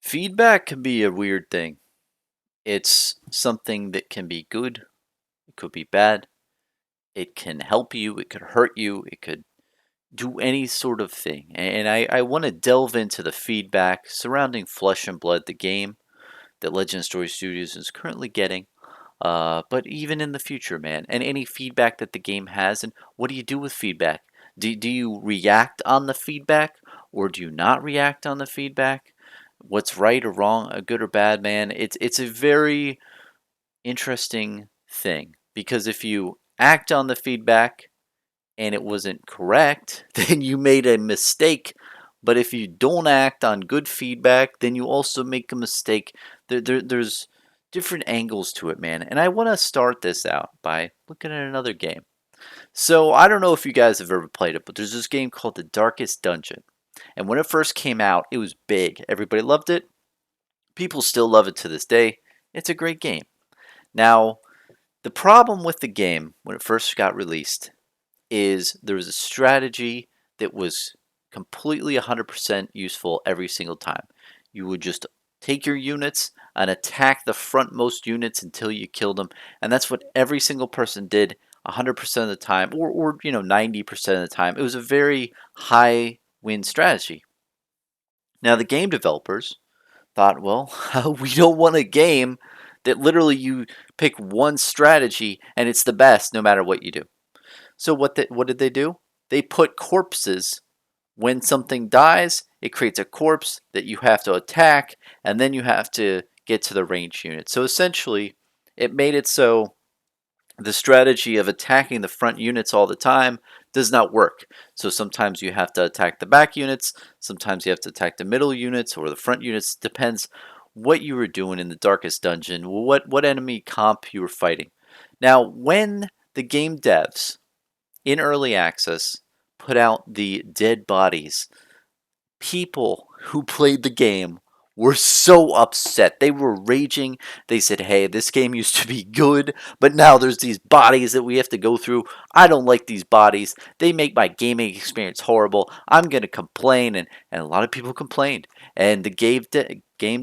Feedback can be a weird thing. It's something that can be good, it could be bad, it can help you, it could hurt you, it could do any sort of thing. And I want to delve into the feedback surrounding Flesh and Blood, the game that Legend Story Studios is currently getting. But even in the future, man, and any feedback that the game has, and what do you do with feedback? Do you react on the feedback, or do you not react on the feedback? What's right or wrong, good or bad, man? It's a very interesting thing because if you act on the feedback and it wasn't correct, then you made a mistake. But if you don't act on good feedback, then you also make a mistake. There's different angles to it, man. And I want to start this out by looking at another game. So I don't know if you guys have ever played it, but there's this game called The Darkest Dungeon. And when it first came out, it was big. Everybody loved it. People still love it to this day. It's a great game. Now, the problem with the game when it first got released is there was a strategy that was completely 100% useful every single time. You would just take your units and attack the frontmost units until you killed them, and that's what every single person did 100% of the time, or 90% of the time. It was a very high win strategy. Now the game developers thought, well, we don't want a game that literally you pick one strategy and it's the best no matter what you do. So what did they do? They put corpses. When something dies, it creates a corpse that you have to attack, and then you have to get to the ranged unit. So essentially, it made it so the strategy of attacking the front units all the time does not work. So sometimes you have to attack the back units, sometimes you have to attack the middle units or the front units. Depends what you were doing in the darkest dungeon, what enemy comp you were fighting. Now, when the game devs in early access put out the dead bodies, people who played the game were so upset. They were raging. They said, hey, this game used to be good, but now there's these bodies that we have to go through. I don't like these bodies. They make my gaming experience horrible. I'm going to complain. And a lot of people complained. And the game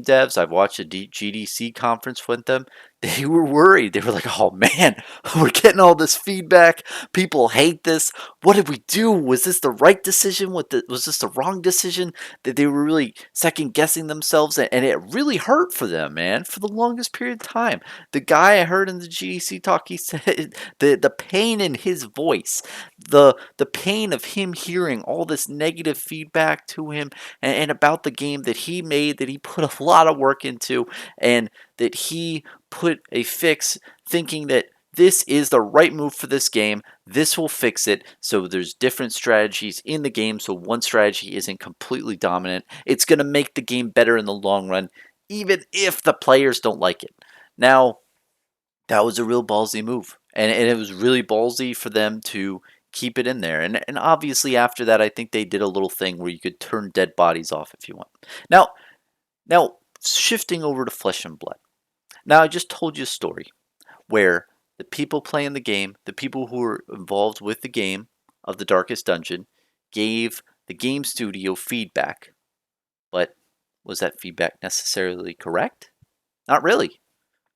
devs, I've watched a GDC conference with them. They were worried. They were like, oh man, we're getting all this feedback. People hate this. What did we do? Was this the right decision? Was this the wrong decision? That they were really second guessing themselves, and it really hurt for them, man, for the longest period of time. The guy I heard in the GDC talk, he said the pain in his voice, the pain of him hearing all this negative feedback to him and about the game that he made, that he put a lot of work into, and that he put a fix thinking that this is the right move for this game. This will fix it. So there's different strategies in the game. So one strategy isn't completely dominant. It's going to make the game better in the long run, even if the players don't like it. Now, that was a real ballsy move. And it was really ballsy for them to keep it in there. And obviously after that, I think they did a little thing where you could turn dead bodies off if you want. Now shifting over to Flesh and Blood. Now, I just told you a story where the people playing the game, the people who were involved with the game of The Darkest Dungeon, gave the game studio feedback. But was that feedback necessarily correct? Not really.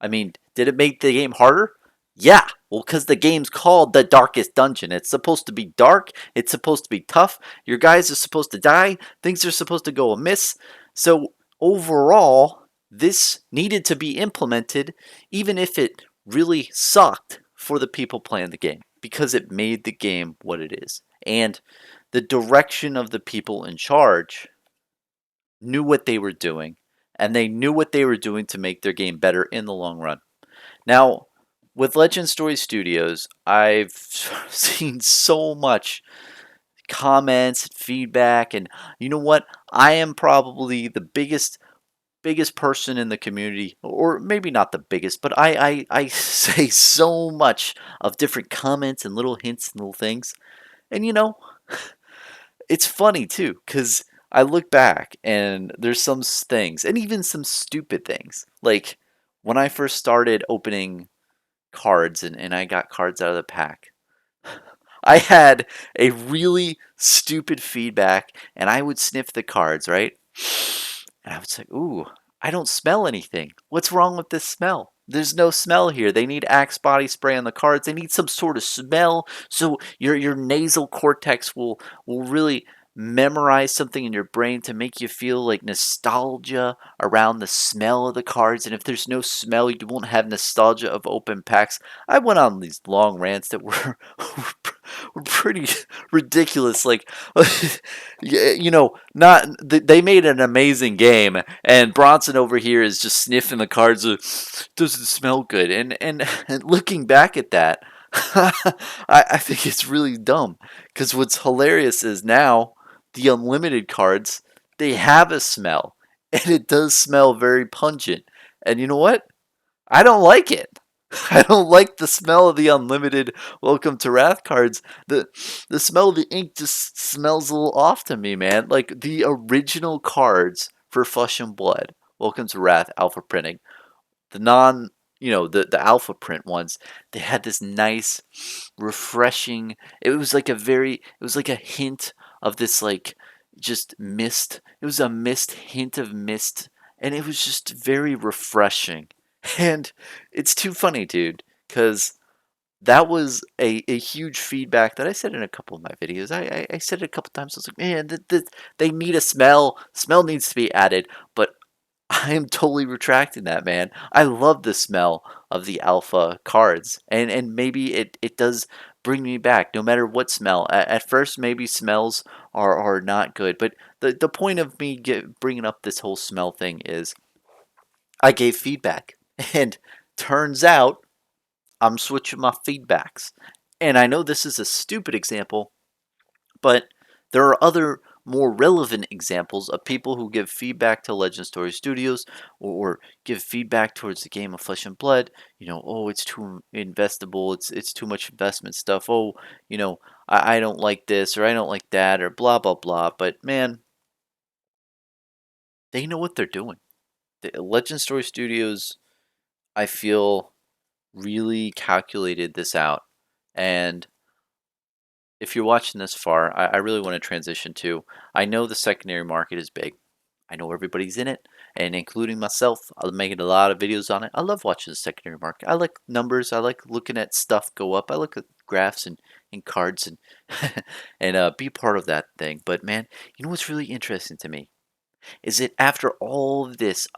I mean, did it make the game harder? Yeah, well, because the game's called The Darkest Dungeon. It's supposed to be dark, it's supposed to be tough, your guys are supposed to die, things are supposed to go amiss. So, overall, this needed to be implemented, even if it really sucked for the people playing the game, because it made the game what it is. And the direction of the people in charge knew what they were doing, and they knew what they were doing to make their game better in the long run. Now, with Legend Story Studios, I've seen so much comments, feedback, and you know what? I am probably the biggest person in the community, or maybe not the biggest, but I say so much of different comments and little hints and little things. And it's funny too, because I look back and there's some things, and even some stupid things. Like when I first started opening cards and I got cards out of the pack, I had a really stupid feedback and I would sniff the cards, right? And I was like, ooh, I don't smell anything. What's wrong with this smell? There's no smell here. They need Axe body spray on the cards. They need some sort of smell so your nasal cortex will really memorize something in your brain to make you feel like nostalgia around the smell of the cards. And if there's no smell, you won't have nostalgia of open packs. I went on these long rants that were were pretty ridiculous. Like, not they made an amazing game, and Bronson over here is just sniffing the cards. Doesn't smell good, and looking back at that, I think it's really dumb. Because what's hilarious is now the unlimited cards, they have a smell, and it does smell very pungent. And you know what? I don't like it. I don't like the smell of the unlimited Welcome to Wrath cards. The smell of the ink just smells a little off to me, man. Like the original cards for Flesh and Blood, Welcome to Wrath alpha printing, the non the alpha print ones, they had this nice refreshing, it was like a hint of this, like, just mist. It was a mist, hint of mist, and it was just very refreshing. And it's too funny, dude, because that was a huge feedback that I said in a couple of my videos. I said it a couple times. I was like, man, they need a smell. Smell needs to be added. But I am totally retracting that, man. I love the smell of the alpha cards, and maybe it does bring me back, no matter what smell. At first, maybe smells are not good, but the point of me bringing up this whole smell thing is I gave feedback, and turns out I'm switching my feedbacks. And I know this is a stupid example, but there are other more relevant examples of people who give feedback to Legend Story Studios, or give feedback towards the game of Flesh and Blood. Oh, it's too investable. It's too much investment stuff. Oh, I don't like this, or I don't like that, or blah blah blah. But man, they know what they're doing. The Legend Story Studios, I feel, really calculated this out. And if you're watching this far, I really want to transition to, I know the secondary market is big. I know everybody's in it, and including myself. I'm making a lot of videos on it. I love watching the secondary market. I like numbers. I like looking at stuff go up. I look at graphs and cards and and be part of that thing. But man, you know what's really interesting to me is that after all this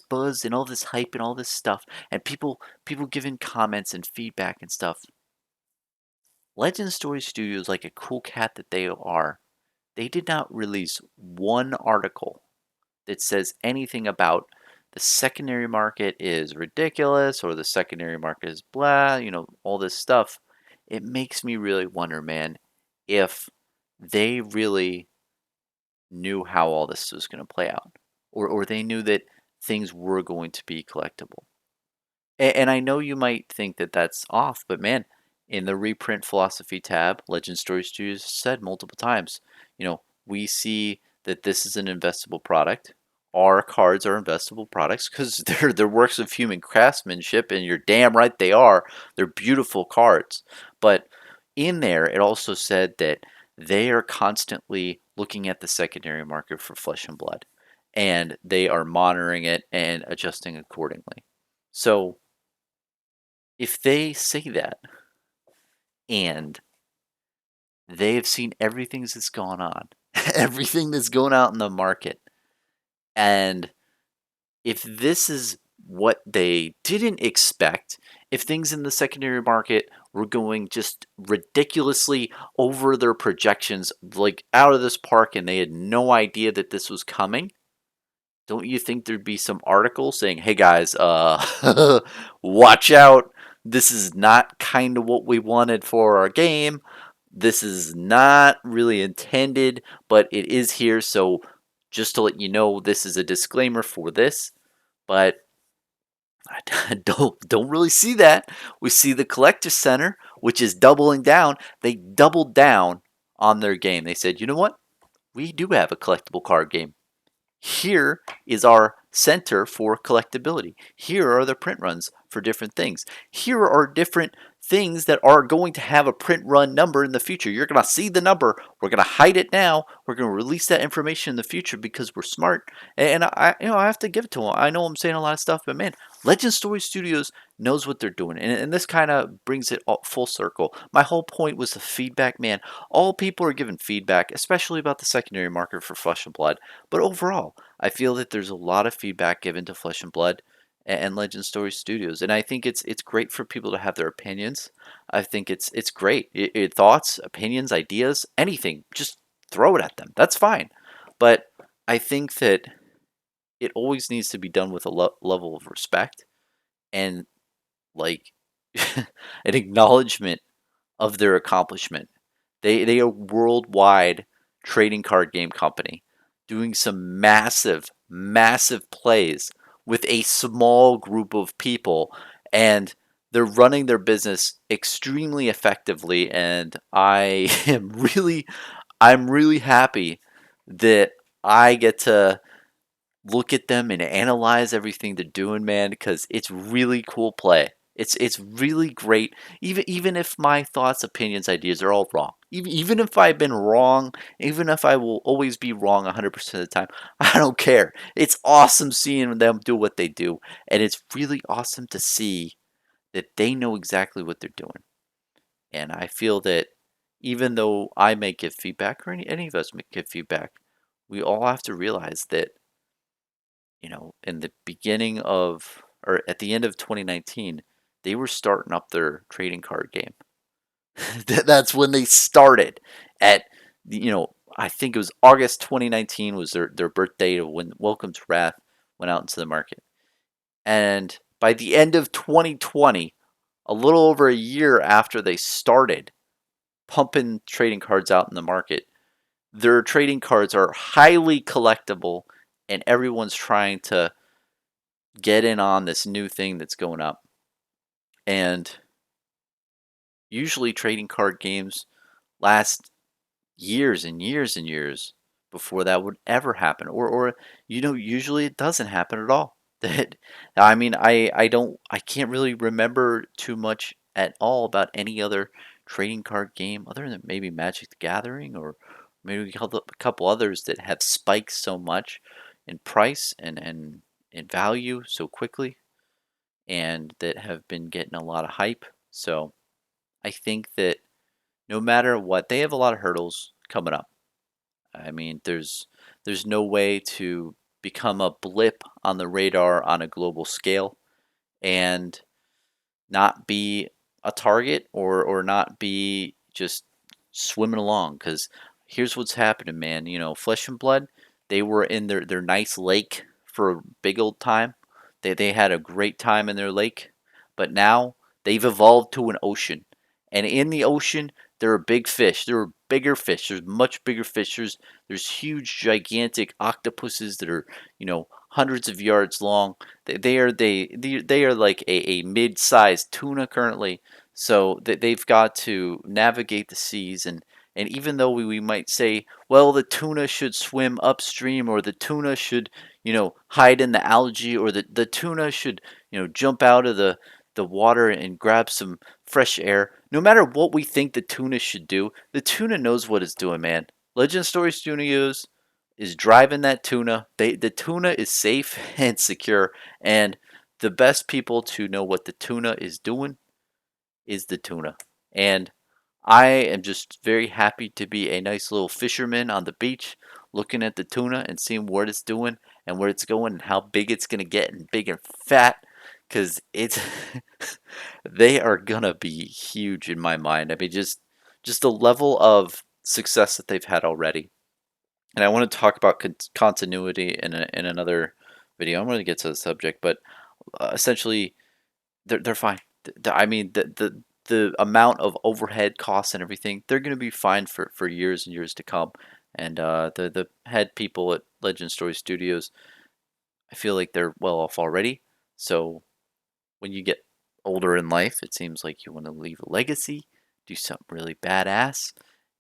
buzz and all this hype and all this stuff, and people giving comments and feedback and stuff, Legend Story Studios, like a cool cat that they are, they did not release one article that says anything about the secondary market is ridiculous or the secondary market is blah, all this stuff. It makes me really wonder, man, if they really knew how all this was going to play out, or they knew that things were going to be collectible. And I know you might think that that's off, but man, in the reprint philosophy tab, Legend Story Studios said multiple times, we see that this is an investable product. Our cards are investable products because they're works of human craftsmanship, and you're damn right they are. They're beautiful cards. But in there, it also said that they are constantly looking at the secondary market for Flesh and Blood, and they are monitoring it and adjusting accordingly. So if they say that, and they've seen everything that's gone on, everything that's going out in the market, and if this is what they didn't expect, if things in the secondary market were going just ridiculously over their projections, like out of this park, and they had no idea that this was coming, don't you think there'd be some article saying, hey guys, watch out, this is not kind of what we wanted for our game, this is not really intended, but it is here, so just to let you know, this is a disclaimer for this. But I don't really see that. We see the Collector Center, which is doubling down. They doubled down on their game. They said, you know what? We do have a collectible card game. Here is our center for collectability. Here are the print runs for different things. Here are different things that are going to have a print run number in the future. You're going to see the number. We're going to hide it now. We're going to release that information in the future because we're smart. And I have to give it to them. I know I'm saying a lot of stuff, but man, Legend Story Studios knows what they're doing. And this kind of brings it all full circle. My whole point was the feedback, man. All people are giving feedback, especially about the secondary market for Flesh and Blood. But overall, I feel that there's a lot of feedback given to Flesh and Blood and Legend Story Studios, and I think it's great for people to have their opinions. I think it's great. Thoughts, opinions, ideas, anything, just throw it at them. That's fine. But I think that it always needs to be done with a level of respect and like an acknowledgement of their accomplishment. They are a worldwide trading card game company doing some massive plays with a small group of people, and they're running their business extremely effectively, and I'm really happy that I get to look at them and analyze everything they're doing, man, because it's really cool play. It's really great. Even if my thoughts, opinions, ideas are all wrong. Even if I've been wrong, even if I will always be wrong 100% of the time, I don't care. It's awesome seeing them do what they do, and it's really awesome to see that they know exactly what they're doing. And I feel that even though I may give feedback, or any of us may give feedback, we all have to realize that in the beginning of, or at the end of 2019, they were starting up their trading card game. That's when they started at, I think it was August 2019 was their birthday of when Welcome to Wrath went out into the market. And by the end of 2020, a little over a year after they started pumping trading cards out in the market, their trading cards are highly collectible and everyone's trying to get in on this new thing that's going up. And usually trading card games last years and years and years before that would ever happen. Or usually it doesn't happen at all. That I mean, I can't really remember too much at all about any other trading card game other than maybe Magic the Gathering or maybe a couple others that have spiked so much in price and in value so quickly, and that have been getting a lot of hype. So I think that no matter what, they have a lot of hurdles coming up. I mean, there's no way to become a blip on the radar on a global scale and not be a target, or not be just swimming along. Because here's what's happening, man. Flesh and Blood, they were in their nice lake for a big old time. They had a great time in their lake, but now they've evolved to an ocean. And in the ocean, there are big fish. There are bigger fish. There's much bigger fish. There's huge, gigantic octopuses that are, hundreds of yards long. They are like a mid-sized tuna currently. So they've got to navigate the seas, and even though we might say, well, the tuna should swim upstream, or the tuna should, hide in the algae, or the tuna should, jump out of the water and grab some fresh air. No matter what we think the tuna should do, the tuna knows what it's doing, man. Legend Story Studios is driving that tuna. The tuna is safe and secure, and the best people to know what the tuna is doing is the tuna. And I am just very happy to be a nice little fisherman on the beach, looking at the tuna and seeing what it's doing and where it's going and how big it's gonna get, and big and fat, because it's they are gonna be huge in my mind. I mean, just the level of success that they've had already. And I want to talk about continuity in another video. I'm going to get to the subject, but essentially, they're fine. I mean, the amount of overhead costs and everything, they're going to be fine for years and years to come. And the head people at Legend Story Studios, I feel like they're well off already. So when you get older in life, it seems like you want to leave a legacy, do something really badass.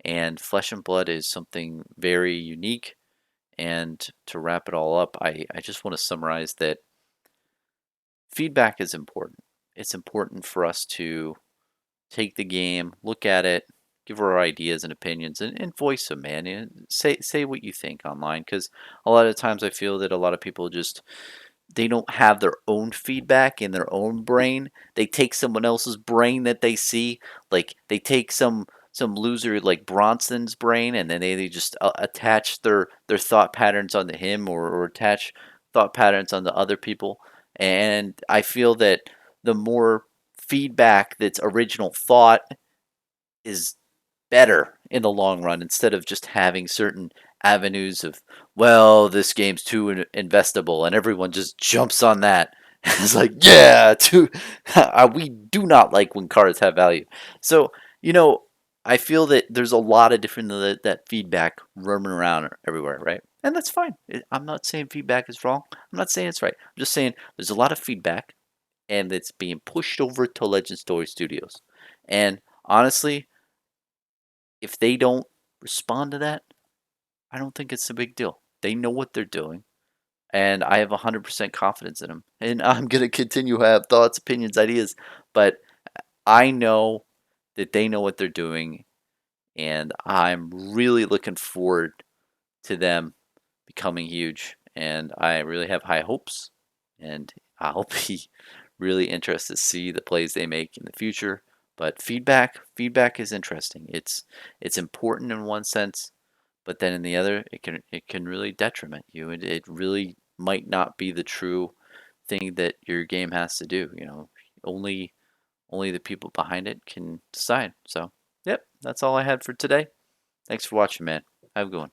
And Flesh and Blood is something very unique. And to wrap it all up, I just want to summarize that feedback is important. It's important for us to take the game, look at it, give our ideas and opinions, and voice them, man. And say what you think online, because a lot of times I feel that a lot of people just they don't have their own feedback in their own brain. They take someone else's brain that they see, like they take some loser like Bronson's brain, and then they just attach their thought patterns onto him, or attach thought patterns onto other people. And I feel that the more feedback that's original thought is better in the long run, instead of just having certain avenues of, well, this game's too investable and everyone just jumps on that. It's like, yeah, too we do not like when cards have value. So, you know, I feel that there's a lot of different that feedback roaming around everywhere, right? And that's fine. I'm not saying feedback is wrong. I'm not saying it's right. I'm just saying there's a lot of feedback, and it's being pushed over to Legend Story Studios. And honestly, if they don't respond to that, I don't think it's a big deal. They know what they're doing, and I have 100% confidence in them. And I'm going to continue to have thoughts, opinions, ideas, but I know that they know what they're doing, and I'm really looking forward to them becoming huge. And I really have high hopes, and I'll be really interested to see the plays they make in the future. But feedback is interesting. It's important in one sense, but then in the other, it can really detriment you. It really might not be the true thing that your game has to do. Only only the people behind it can decide. So, yep, that's all I had for today. Thanks for watching, man. Have a good one.